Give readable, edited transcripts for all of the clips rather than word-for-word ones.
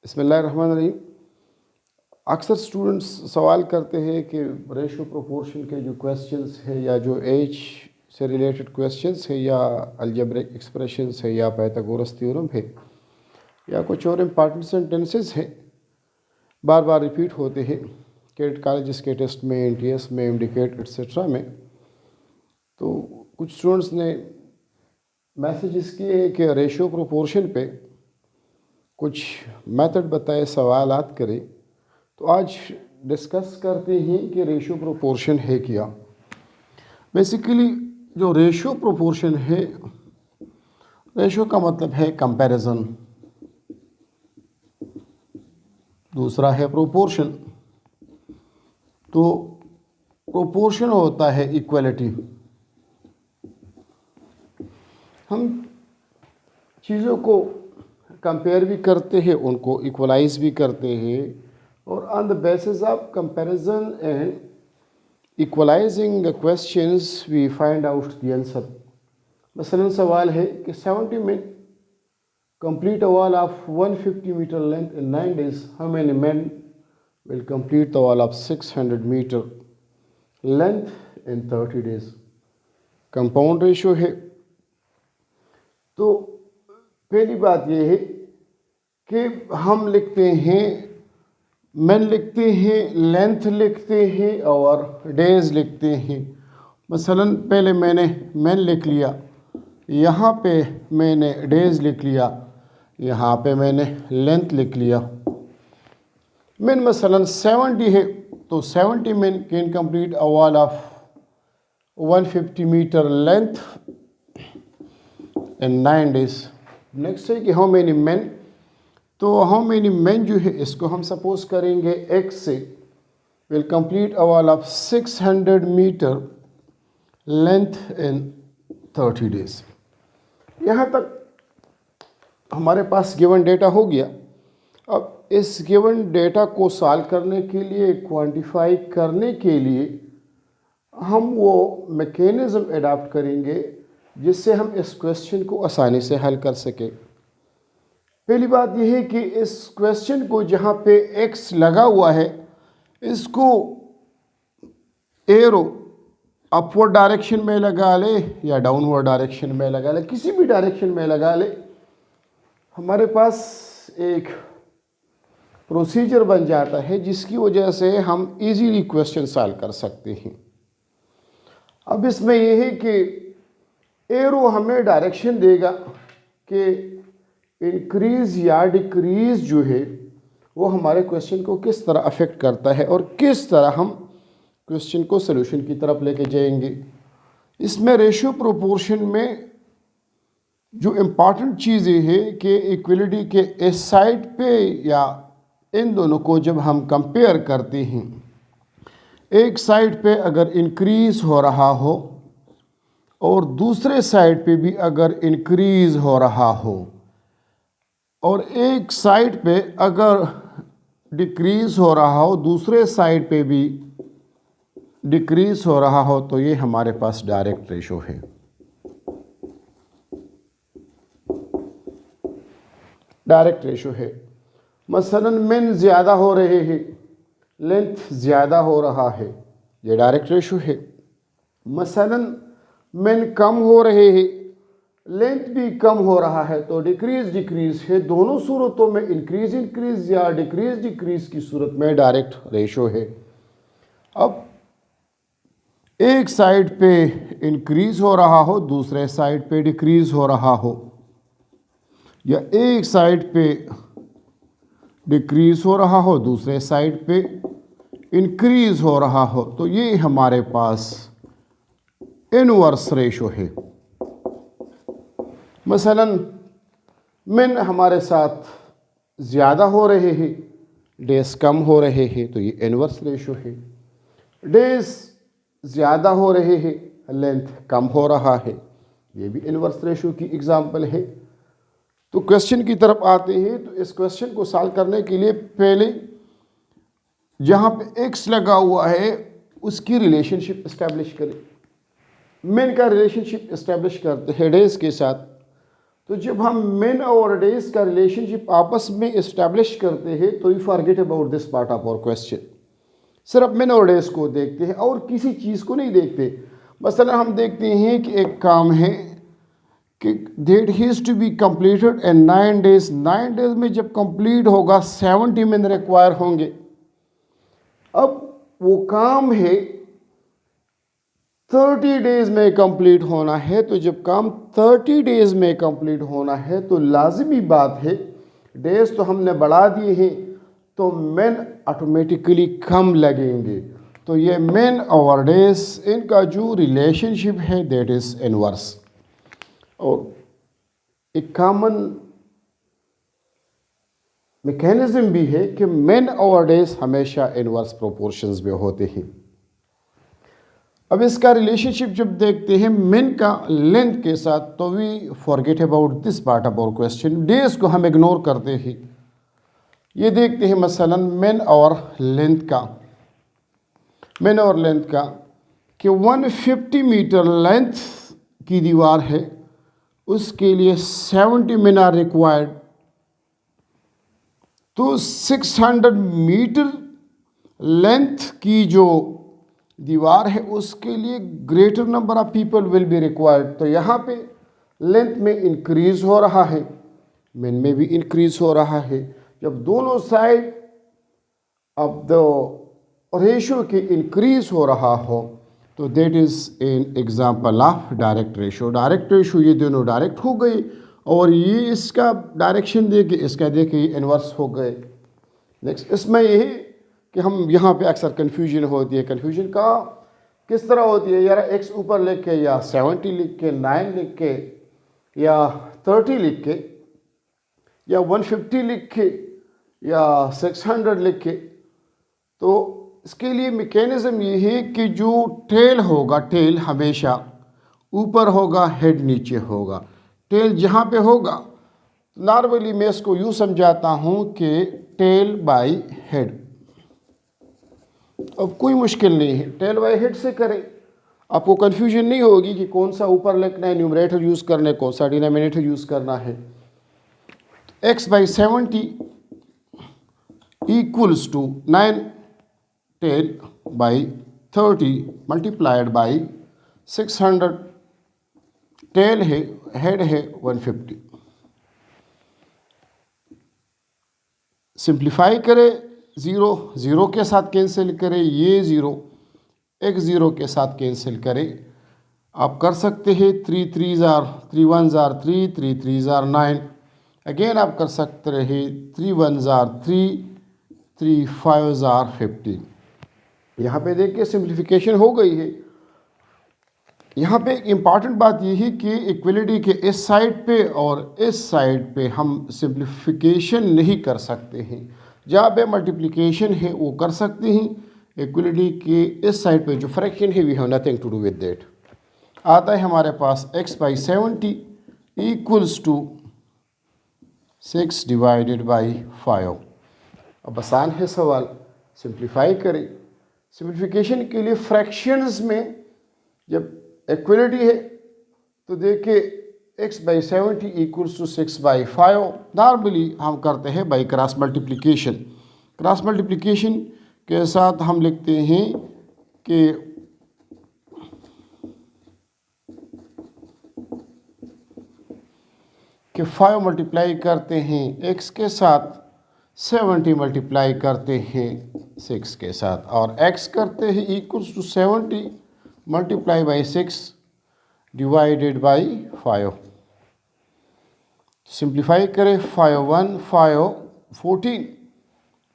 बिस्मिल्लाहिर्रहमानिर्रहीम। अक्सर स्टूडेंट्स सवाल करते हैं कि रेशो प्रोपोर्शन के जो क्वेश्चंस है या जो एज से रिलेटेड क्वेश्चंस है या अलजेब्रिक एक्सप्रेशंस है या पाइथागोरस थ्योरम है या कुछ और इम्पॉर्टेंट सेंटेंसेस हैं, बार बार रिपीट होते हैं कैट कॉलेजेस के टेस्ट में, एनटीएस में, एमडीकेट एक्सेट्रा में। तो कुछ स्टूडेंट्स ने मैसेजेस किए कि रेशो प्रोपोर्शन पे कुछ मेथड बताए, सवालात करें। तो आज डिस्कस करते हैं कि रेशो प्रोपोर्शन है क्या। बेसिकली जो रेशो प्रोपोर्शन है, रेशो का मतलब है कंपैरिजन, दूसरा है प्रोपोर्शन। तो प्रोपोर्शन होता है इक्वलिटी। हम चीज़ों को कंपेयर भी करते हैं, उनको इक्वलाइज भी करते हैं, और on the basis of comparison and equalising the questions we find out the answer. मसलन सवाल है कि 70 men complete a wall of 150 meter length in 9 days. How many men will complete the wall of 600 meter length in 30 days? Compound ratio है। तो पहली बात यह है कि हम लिखते हैं, मैन लिखते हैं, लेंथ लिखते हैं और डेज लिखते हैं। मसलन पहले मैंने मैन लिख लिया, यहाँ पे मैंने डेज लिख लिया, यहाँ पे मैंने लेंथ लिख लिया। मैन मसलन 70 है तो 70 man can complete a wall of 150 metre length in 9 days। Next है कि हाउ मेनी मैन। तो हाउ मेनी मैन जो है इसको हम सपोज करेंगे x से, will complete a wall of 600 metre length in 30 days। यहाँ तक हमारे पास गिवन डेटा हो गया। अब इस गिवन डेटा को सॉल्व करने के लिए, क्वांटिफाई करने के लिए हम वो मैकेनिज़्म अडॉप्ट करेंगे जिससे हम इस क्वेश्चन को आसानी से हल कर सके। पहली बात यह है कि इस क्वेश्चन को जहाँ पे x लगा हुआ है, इसको एरो अपवर्ड डायरेक्शन में लगा ले या डाउनवर्ड डायरेक्शन में लगा ले, किसी भी डायरेक्शन में लगा ले। हमारे पास एक प्रोसीजर बन जाता है जिसकी वजह से हम इजीली क्वेश्चन सॉल्व कर सकते हैं। अब इसमें यह है कि एरो हमें डायरेक्शन देगा कि इंक्रीज या डिक्रीज जो है वो हमारे क्वेश्चन को किस तरह अफेक्ट करता है और किस तरह हम क्वेश्चन को सॉल्यूशन की तरफ लेके जाएंगे। इसमें रेशियो प्रोपोर्शन में जो इम्पॉर्टेंट चीज़ें है कि इक्वलिटी के इस साइड पे या इन दोनों को जब हम कंपेयर करते हैं, एक साइड पे अगर इंक्रीज हो रहा हो और दूसरे साइड पे भी अगर इंक्रीज हो रहा हो, और एक साइड पे अगर डिक्रीज हो रहा हो, दूसरे साइड पे भी डिक्रीज हो रहा हो, तो ये हमारे पास डायरेक्ट रेशो है। डायरेक्ट रेशो है। मसलन मेन ज़्यादा हो रहे हैं, लेंथ ज़्यादा हो रहा है, ये डायरेक्ट रेशो है। मसलन मेन कम हो रहे हैं, लेंथ भी कम हो रहा है, तो डिक्रीज डिक्रीज है। दोनों सूरतों में इंक्रीज इंक्रीज या डिक्रीज डिक्रीज की सूरत में डायरेक्ट रेशो है। अब एक साइड पे इंक्रीज हो रहा हो, दूसरे साइड पे डिक्रीज हो रहा हो, या एक साइड पे डिक्रीज हो रहा हो, दूसरे साइड पे इंक्रीज हो रहा हो, तो ये हमारे पास इनवर्स रेशो है। मसलन मेन हमारे साथ ज़्यादा हो रहे हैं, डेज कम हो रहे हैं, तो ये इनवर्स रेशो है। डेज ज़्यादा हो रहे हैं, लेंथ कम हो रहा है, ये भी इनवर्स रेशो की एग्जांपल है। तो क्वेश्चन की तरफ आते हैं। तो इस क्वेश्चन को सॉल्व करने के लिए पहले जहाँ पे x लगा हुआ है उसकी रिलेशनशिप इस्टेब्लिश करें। मेन का रिलेशनशिप इस्टेब्लिश करते हैं डेज के साथ। तो जब हम मेन और डेज का रिलेशनशिप आपस में इस्टेब्लिश करते हैं तो you forget about this part of our question. सिर्फ मेन और डेज को देखते हैं और किसी चीज़ को नहीं देखते। मसलन हम देखते हैं कि एक काम है कि that has to be completed in 9 days. 9 days में जब कंप्लीट होगा 70 मिनट रिक्वायर होंगे। अब वो काम है 30 डेज में कंप्लीट होना है, तो जब काम 30 डेज में कंप्लीट होना है तो लाजमी बात है डेज तो हमने बढ़ा दिए हैं तो मेन ऑटोमेटिकली कम लगेंगे। तो ये मेन और डेज इनका जो रिलेशनशिप है दैट इज इनवर्स। और एक कॉमन मैकेनिज्म भी है कि मेन और डेज हमेशा इनवर्स प्रोपोर्शंस में होते हैं। अब इसका रिलेशनशिप जब देखते हैं मेन का लेंथ के साथ तो we forget about this part of our question. Days को हम इग्नोर करते हैं। ये देखते हैं मसलन मेन और लेंथ का, मेन और लेंथ का कि 150 मीटर लेंथ की दीवार है, उसके लिए 70 मिनट रिक्वायर्ड। तो 600 मीटर लेंथ की जो दीवार है उसके लिए greater number of people will be required. तो यहाँ पे लेंथ में इंक्रीज हो रहा है, मेन में भी इंक्रीज हो रहा है। जब दोनों साइड ऑफ द रेशियो के इंक्रीज हो रहा हो तो that is an example of direct ratio. Direct ratio ये दोनों डायरेक्ट हो गए और ये इसका डायरेक्शन दे के इसका दे के इन्वर्स हो गए। नेक्स्ट इसमें यही कि हम यहाँ पे अक्सर कन्फ्यूजन होती है। कन्फ्यूजन का किस तरह होती है, यार एक्स ऊपर लिख के या 70 लिख के 9 लिख के या 30 लिख के या 150 लिख के या 600 लिख के। तो इसके लिए मैकेनिज्म ये है कि जो टेल होगा, टेल हमेशा ऊपर होगा, हेड नीचे होगा। टेल जहाँ पे होगा नॉर्मली मैं इसको यूँ समझाता हूँ कि टेल बाई हेड। अब कोई मुश्किल नहीं है, टेल बाई हेड से करें, आपको कन्फ्यूजन नहीं होगी कि कौन सा ऊपर लिखना है, न्यूमरेटर यूज़ करने कौन सा डिनोमिनेटर यूज़ करना है। x by 70 equals to 9 tail by 30 multiplied by 600। Tail है, हेड है 150। सिंप्लीफाई करें, ज़ीरो ज़ीरो के साथ कैंसिल करें, ये ज़ीरो एक ज़ीरो के साथ कैंसिल करें। आप कर सकते हैं 3 3 ज़ार 3 1 ज़ार 3 3 3 ज़ार 9। अगेन आप कर सकते रहे 3 1 ज़ार 3 3 5 ज़ार 15। यहाँ पे देखिए सिंप्लीफिकेशन हो गई है। यहाँ पे एक इम्पॉर्टेंट बात यह है कि इक्वलिटी के इस साइड पे और इस साइड पे हम सिंप्लीफिकेशन नहीं कर सकते हैं। जहाँ पे मल्टीप्लिकेशन है वो कर सकते हैं, इक्वलिटी के इस साइड पे जो फ्रैक्शन है we have nothing to do with that. आता है हमारे पास x by 70 equals to 6 divided by 5। अब आसान है सवाल, सिंप्लीफाई करें। सिंप्लीफिकेशन के लिए फ्रैक्शंस में जब इक्वलिटी है तो देखिए x by 70 equals to 6 by 5। Normally हम करते हैं by cross multiplication. Cross multiplication के साथ हम लिखते हैं कि 5 मल्टीप्लाई करते हैं x के साथ, 70 मल्टीप्लाई करते हैं 6 के साथ, और x करते हैं equals to 70 multiply by 6 divided by 5। Simplify करें, 5 1 5 14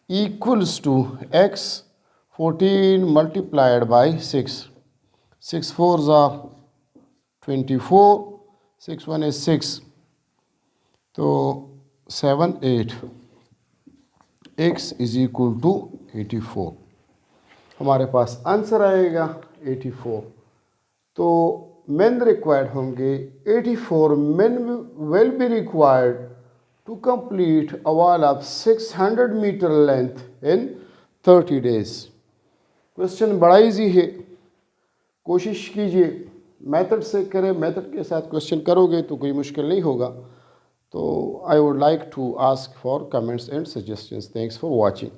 equals to x 14 multiplied by 6। 6 4 ज़ार 24, 6 1 is 6, तो 7 8 x इज इक्वल टू 84। हमारे पास आंसर आएगा 84। तो men रिक्वायर्ड होंगे 84 men will be required to complete a wall of 600 meter length in 30 days। Question बड़ा easy है, कोशिश कीजिए मेथड से करें। मेथड के साथ क्वेश्चन करोगे तो कोई मुश्किल नहीं होगा। तो I would like to ask for comments and suggestions. Thanks for watching.